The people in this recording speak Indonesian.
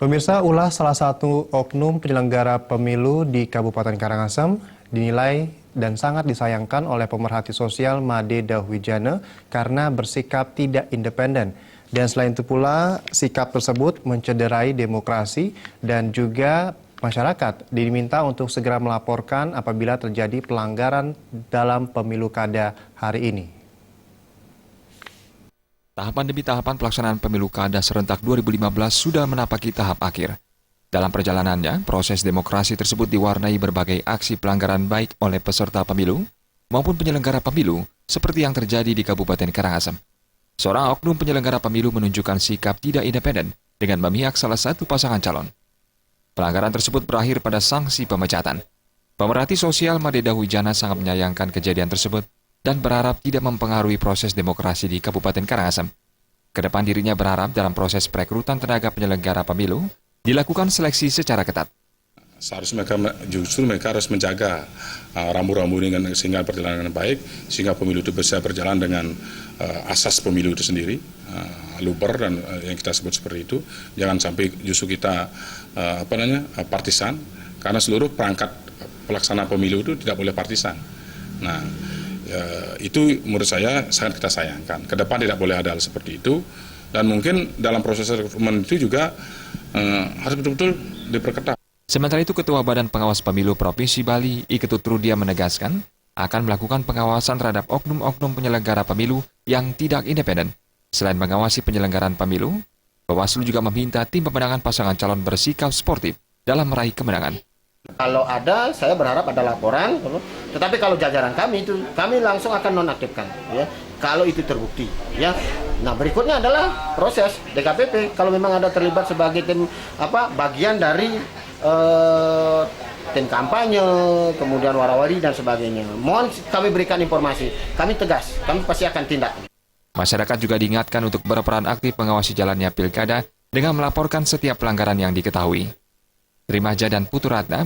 Pemirsa, ulah salah satu oknum penyelenggara pemilu di Kabupaten Karangasem dinilai dan sangat disayangkan oleh pemerhati sosial Made Dahwijana karena bersikap tidak independen. Dan selain itu pula, sikap tersebut mencederai demokrasi dan juga masyarakat diminta untuk segera melaporkan apabila terjadi pelanggaran dalam pemilu kada hari ini. Tahapan demi tahapan pelaksanaan pemilu kada serentak 2015 sudah menapaki tahap akhir. Dalam perjalanannya, proses demokrasi tersebut diwarnai berbagai aksi pelanggaran baik oleh peserta pemilu maupun penyelenggara pemilu seperti yang terjadi di Kabupaten Karangasem. Seorang oknum penyelenggara pemilu menunjukkan sikap tidak independen dengan memihak salah satu pasangan calon. Pelanggaran tersebut berakhir pada sanksi pemecatan. Pemerhati sosial Made Dahwijana sangat menyayangkan kejadian tersebut dan berharap tidak mempengaruhi proses demokrasi di Kabupaten Karangasem. Kedepan dirinya berharap dalam proses perekrutan tenaga penyelenggara pemilu dilakukan seleksi secara ketat. Seharusnya mereka harus menjaga rambu-rambu ini sehingga berjalan dengan baik, sehingga pemilu itu bisa berjalan dengan asas pemilu itu sendiri, luber dan yang kita sebut seperti itu. Jangan sampai justru kita partisan, karena seluruh perangkat pelaksana pemilu itu tidak boleh partisan. Nah, itu menurut saya sangat kita sayangkan. Kedepan tidak boleh ada hal seperti itu, dan mungkin dalam proses rekrutmen itu juga harus betul-betul diperketat. Sementara itu, Ketua Badan Pengawas Pemilu Provinsi Bali, I Ketut Rudia menegaskan akan melakukan pengawasan terhadap oknum-oknum penyelenggara pemilu yang tidak independen. Selain mengawasi penyelenggaraan pemilu, Bawaslu juga meminta tim pemenangan pasangan calon bersikap sportif dalam meraih kemenangan. Kalau ada, saya berharap ada laporan. Tetapi kalau jajaran kami itu, kami langsung akan nonaktifkan. Ya, kalau itu terbukti. Ya, nah berikutnya adalah proses DKPP. Kalau memang ada terlibat sebagai tim bagian dari tim kampanye, kemudian warawiri dan sebagainya. Mohon kami berikan informasi. Kami tegas. Kami pasti akan tindak. Masyarakat juga diingatkan untuk berperan aktif mengawasi jalannya pilkada dengan melaporkan setiap pelanggaran yang diketahui. Trimaja dan Putu Ratna